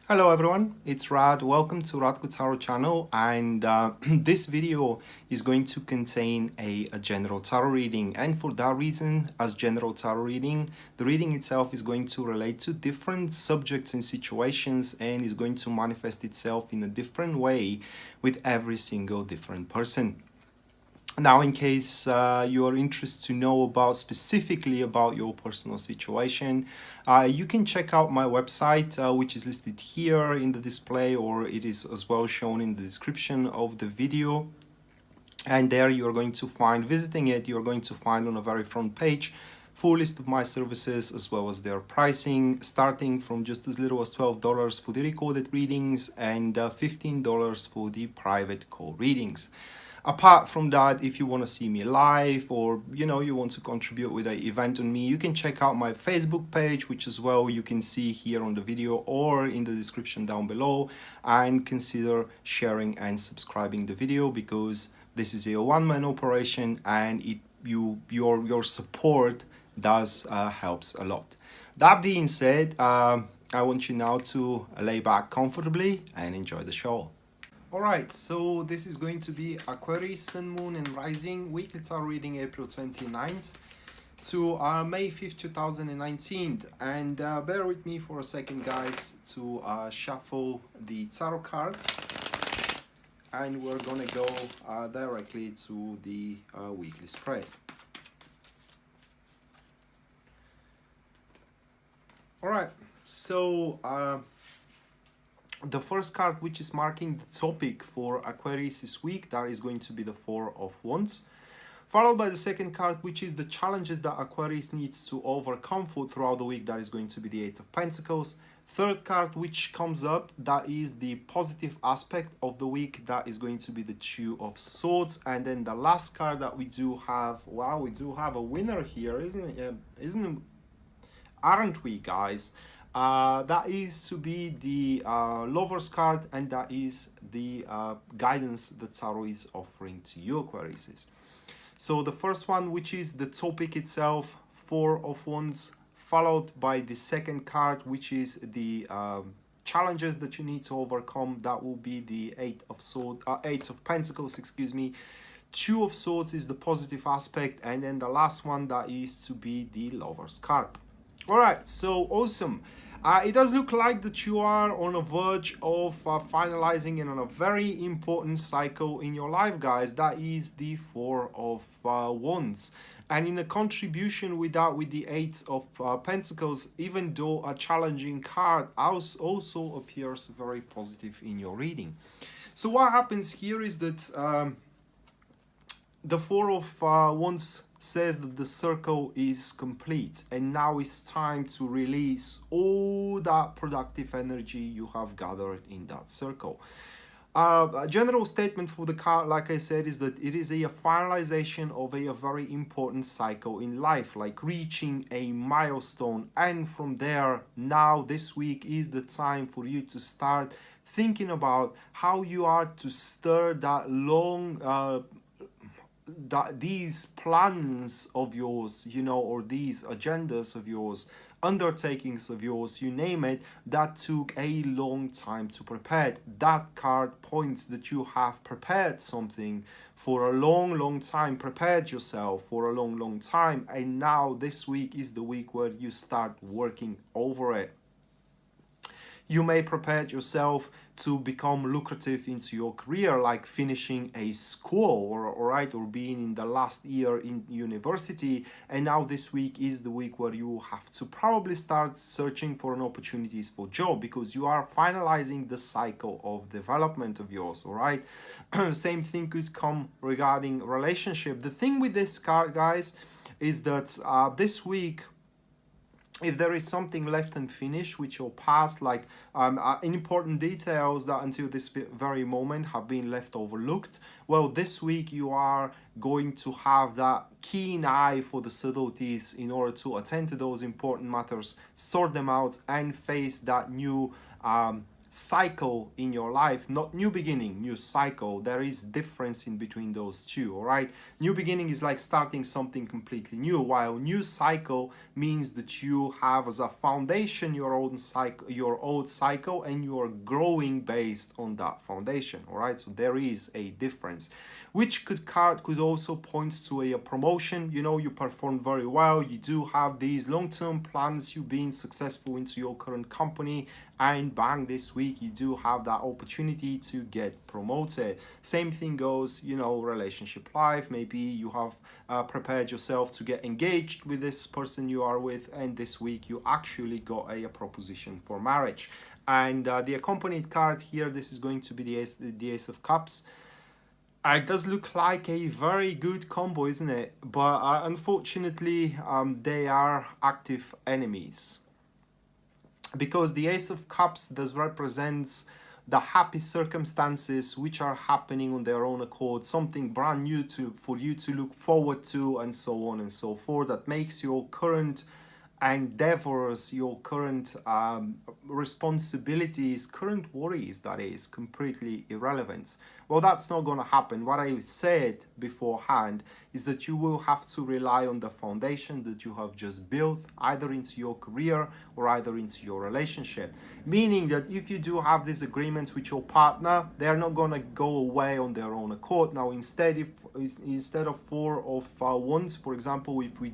Hello everyone, it's Rad. Welcome to Radko Tarot channel, and this video is going to contain a general tarot reading, and for that reason, as general tarot reading, the reading itself is going to relate to different subjects and situations and is going to manifest itself in a different way with every single different person. Now, in case you are interested to know about specifically about your personal situation, you can check out my website, which is listed here in the display, or it is as well shown in the description of the video. And there you are going to find, visiting it, you're going to find on the very front page full list of my services as well as their pricing, starting from just as little as $12 for the recorded readings and $15 for the private call readings. Apart from that, if you want to see me live, or you want to contribute with an event on me, you can check out my Facebook page, which as well you can see here on the video or in the description down below, and consider sharing and subscribing the video, because this is a one-man operation and your support does helps a lot. That being said, I want you now to lay back comfortably and enjoy the show. Alright, so this is going to be Aquarius, Sun, Moon and Rising weekly tarot reading, April 29th to May 5th, 2019. And bear with me for a second, guys, to shuffle the tarot cards. And we're gonna go directly to the weekly spread. Alright, so the first card, which is marking the topic for Aquarius this week, that is going to be the Four of Wands, followed by the second card, which is the challenges that Aquarius needs to overcome throughout the week, that is going to be the Eight of Pentacles. Third card which comes up, that is the positive aspect of the week, that is going to be the Two of Swords. And then the last card that we do have, wow, we do have a winner here, aren't we, guys? That is to be the Lover's card, and that is the guidance that Tarot is offering to you, Aquarius. So the first one, which is the topic itself, Four of Wands, followed by the second card, which is the challenges that you need to overcome. That will be the Eight of Pentacles, excuse me. Two of Swords is the positive aspect, and then the last one, that is to be the Lover's card. All right, so awesome. It does look like that you are on a verge of finalizing and on a very important cycle in your life, guys. That is the Four of Wands. And in a contribution with that, with the Eight of Pentacles, even though a challenging card also appears very positive in your reading. So what happens here is that the Four of Wands says that the circle is complete, and now it's time to release all that productive energy you have gathered in that circle. A general statement for the card, like I said, is that it is a finalization of a very important cycle in life, like reaching a milestone. And from there, now this week is the time for you to start thinking about how you are to stir that these plans of yours, or these agendas of yours, undertakings of yours, you name it, that took a long time to prepare. That card points that you have prepared something for a long time, prepared yourself for a long time, and now this week is the week where you start working over it. You may prepare yourself to become lucrative into your career, like finishing a school or being in the last year in university. And now this week is the week where you have to probably start searching for an opportunities for job, because you are finalizing the cycle of development of yours. All right. Same thing could come regarding relationship. The thing with this card, guys, is that this week, if there is something left unfinished with your past, like important details that until this very moment have been left overlooked, well, this week you are going to have that keen eye for the subtleties in order to attend to those important matters, sort them out, and face that new cycle in your life, not new beginning, new cycle. There is difference in between those two, all right? New beginning is like starting something completely new, while new cycle means that you have as a foundation your own cycle, your old cycle, and you are growing based on that foundation, all right? So there is a difference. Which card could also point to a promotion. You know, you performed very well, you do have these long-term plans, you being successful into your current company, and bang, this week you do have that opportunity to get promoted. Same thing goes, you know, relationship life. Maybe you have prepared yourself to get engaged with this person you are with, and this week you actually got a proposition for marriage. And the accompanied card here, this is going to be the Ace of Cups. It does look like a very good combo, isn't it? But unfortunately, they are active enemies, because the Ace of Cups does represents the happy circumstances which are happening on their own accord, something brand new for you to look forward to, and so on and so forth, that makes your current endeavors, your current responsibilities, current worries, that is, completely irrelevant. Well, that's not going to happen. What I said beforehand is that you will have to rely on the foundation that you have just built, either into your career or either into your relationship. Meaning that if you do have these agreements with your partner, they're not going to go away on their own accord. Now, instead of Four of Wands, for example, if we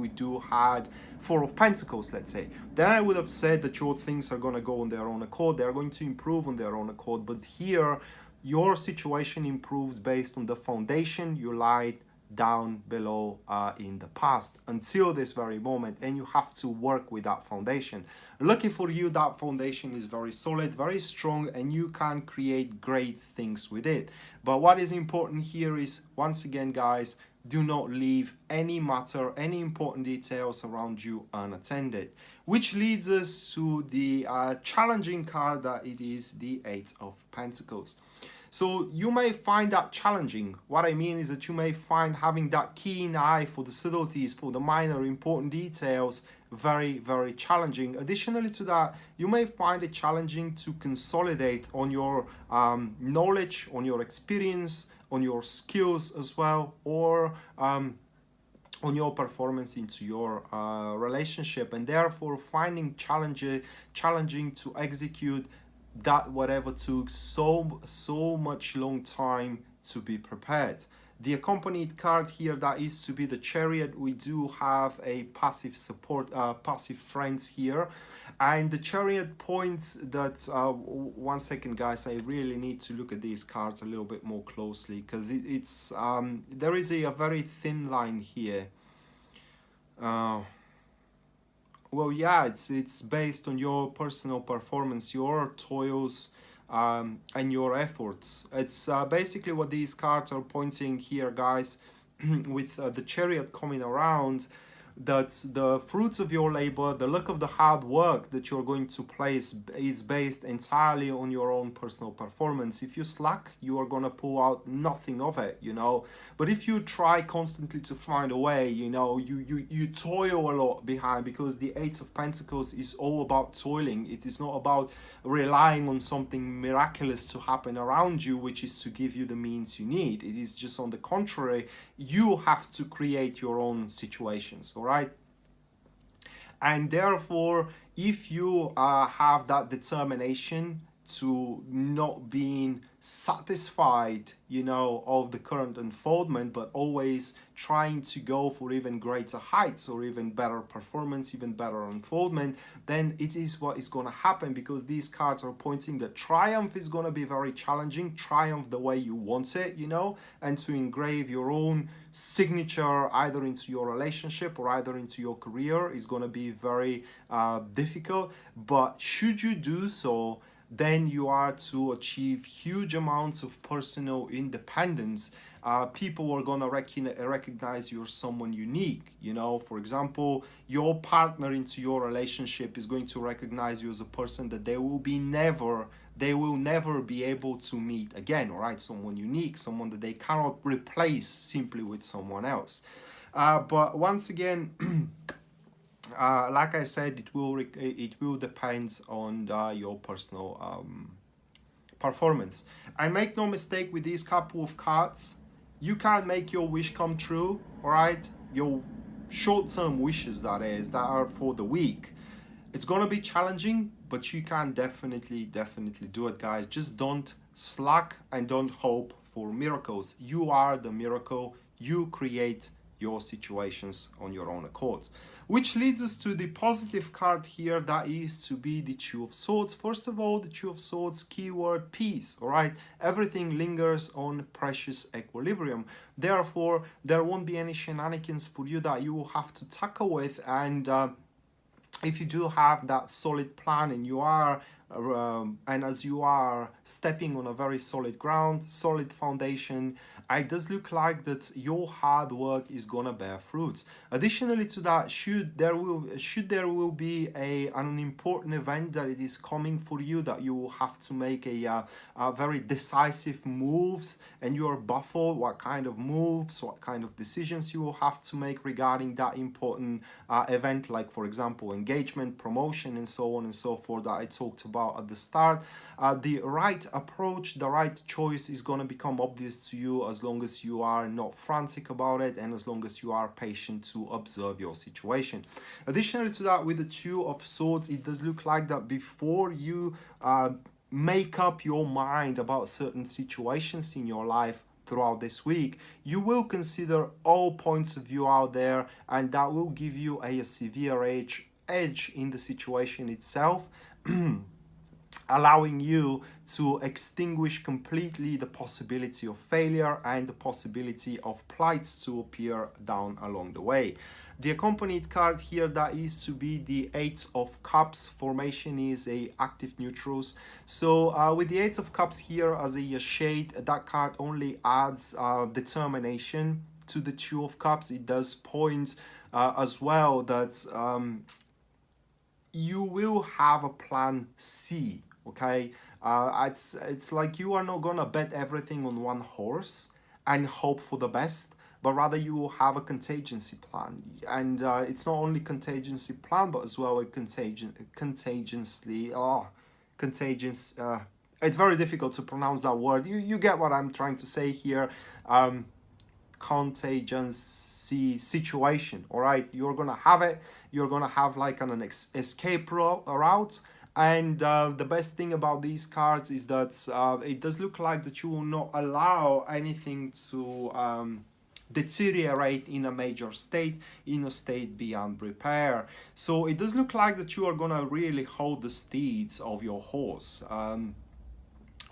do had Four of Pentacles, let's say, then I would have said that your things are going to go on their own accord. They're going to improve on their own accord. But here, your situation improves based on the foundation you laid down below in the past until this very moment, and you have to work with that foundation. Lucky for you, that foundation is very solid, very strong, and you can create great things with it. But what is important here is, once again, guys, do not leave any matter, any important details around you unattended. Which leads us to the challenging card, that it is the Eight of Pentacles. So you may find that challenging. What I mean is that you may find having that keen eye for the subtleties, for the minor important details, very, very challenging. Additionally to that, you may find it challenging to consolidate on your knowledge, on your experience, on your skills as well, or on your performance into your relationship, and therefore finding challenging to execute that whatever took so much long time to be prepared. The accompanied card here, that is to be the Chariot. We do have a passive support, passive friends here, and the Chariot points that one second, guys, I really need to look at these cards a little bit more closely, because it's there is a very thin line here. Well, yeah, it's based on your personal performance, your toils, and your efforts. It's basically what these cards are pointing here, guys, with the Chariot coming around, that the fruits of your labor, the luck of the hard work that you're going to place is based entirely on your own personal performance. If you slack, you are going to pull out nothing of it, you know. But if you try constantly to find a way, you know, you toil a lot behind, because the Eight of Pentacles is all about toiling. It is not about relying on something miraculous to happen around you, which is to give you the means you need. It is just on the contrary, you have to create your own situations, all right? And therefore, if you have that determination to not being satisfied, you know, of the current unfoldment, but always trying to go for even greater heights or even better performance, even better unfoldment, then it is what is going to happen, because these cards are pointing that triumph is going to be very challenging, triumph the way you want it, you know, and to engrave your own signature either into your relationship or either into your career is going to be very difficult. But should you do so, then you are to achieve huge amounts of personal independence. People are going to recognize you're someone unique. You know, for example, your partner into your relationship is going to recognize you as a person that they will never be able to meet again, all right? Someone unique, someone that they cannot replace simply with someone else. But once again, Like I said, it will depend on your personal performance. And make no mistake, with these couple of cards, you can make your wish come true. All right, your short-term wishes, that is, that are for the week. It's gonna be challenging, but you can definitely do it, guys. Just don't slack and don't hope for miracles. You are the miracle. You create your situations on your own accord. Which leads us to the positive card here, that is to be the Two of Swords. First of all, the Two of Swords, keyword peace, all right? Everything lingers on precious equilibrium. Therefore, there won't be any shenanigans for you that you will have to tackle with. And if you do have that solid plan, and you are and as you are stepping on a very solid ground, solid foundation, it does look like that your hard work is gonna bear fruits. Additionally to that, should there will be an important event that it is coming for you, that you will have to make a very decisive moves, and you are baffled what kind of moves, what kind of decisions you will have to make regarding that important event, like for example engagement, promotion, and so on and so forth, that I talked about at the start. The right approach, the right choice is going to become obvious to you, as long as you are not frantic about it, and as long as you are patient to observe your situation. Additionally to that, with the Two of Swords, it does look like that before you make up your mind about certain situations in your life throughout this week, you will consider all points of view out there, and that will give you a severe edge in the situation itself, allowing you to extinguish completely the possibility of failure and the possibility of plights to appear down along the way. The accompanied card here, that is to be the Eight of Cups. Formation is a active neutrals. So with the Eight of Cups here as a shade, that card only adds determination to the Two of Cups. It does point as well that you will have a plan C, okay? It's like you are not gonna bet everything on one horse and hope for the best, but rather you will have a contingency plan. And it's not only contingency plan, but as well a contagious. It's very difficult to pronounce that word. You get what I'm trying to say here. Contingency situation, all right? You're gonna have it. You're gonna have like an escape route. And the best thing about these cards is that it does look like that you will not allow anything to deteriorate in a major state, in a state beyond repair. So it does look like that you are gonna really hold the steeds of your horse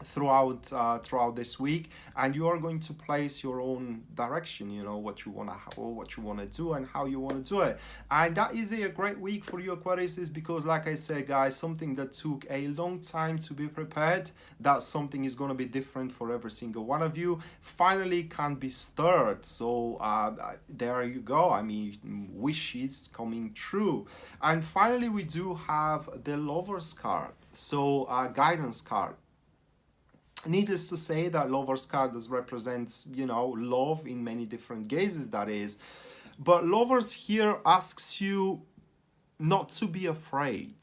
throughout this week, and you are going to place your own direction, you know, what you want to do and how you want to do it. And that is a great week for you, Aquarius, because like I said, guys, something that took a long time to be prepared, that something is going to be different for every single one of you, finally can be stirred. So there you go. I mean, wishes coming true. And finally, we do have the Lover's card, so guidance card. Needless to say, that Lover's card does represents, you know, love in many different guises, that is. But Lovers here asks you not to be afraid,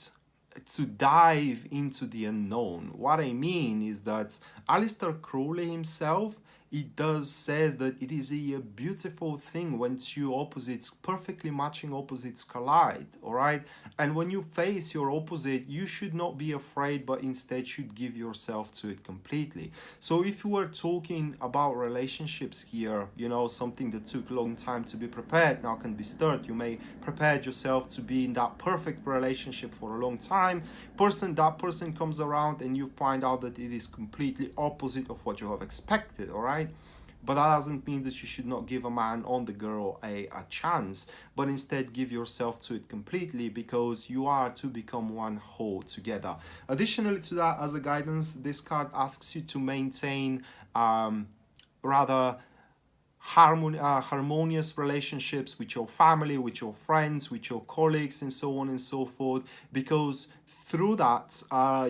to dive into the unknown. What I mean is that Aleister Crowley himself, it does says that it is a beautiful thing when two opposites, perfectly matching opposites, collide, all right? And when you face your opposite, you should not be afraid, but instead should give yourself to it completely. So if you were talking about relationships here, you know, something that took a long time to be prepared now can be stirred. You may prepare yourself to be in that perfect relationship for a long time. That person comes around and you find out that it is completely opposite of what you have expected, all right? But that doesn't mean that you should not give a man or the girl a chance, but instead give yourself to it completely, because you are to become one whole together. Additionally to that, as a guidance, this card asks you to maintain rather harmonious relationships with your family, with your friends, with your colleagues, and so on and so forth, because through that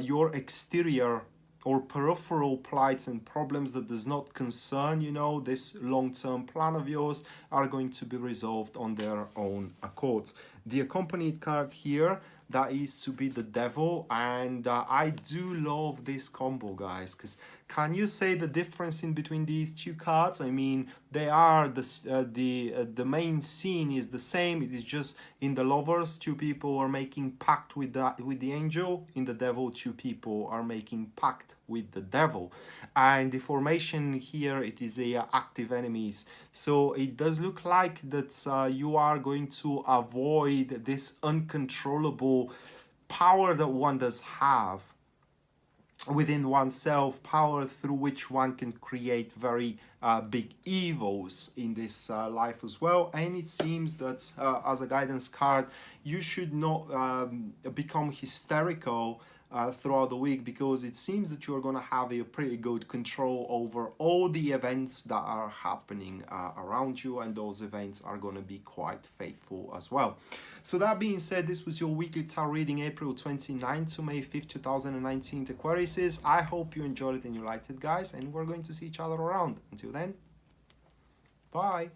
your exterior or peripheral plights and problems that does not concern, you know, this long-term plan of yours are going to be resolved on their own accord. The accompanied card here, that is to be the devil, and I do love this combo, guys, because can you say the difference in between these two cards? I mean, they are the main scene is the same. It is just in the lovers, two people are making pact with the angel. In the devil, two people are making pact with the devil, and the formation here, it is a active enemies. So it does look like that you are going to avoid this uncontrollable power that one does have within oneself, power through which one can create very big evils in this life as well. And it seems that as a guidance card, you should not become hysterical throughout the week, because it seems that you're going to have a pretty good control over all the events that are happening around you, and those events are going to be quite faithful as well. So that being said, this was your weekly tarot reading, April 29th to May 5th, 2019, Aquarius. I hope you enjoyed it and you liked it, guys, and we're going to see each other around. Until then, bye.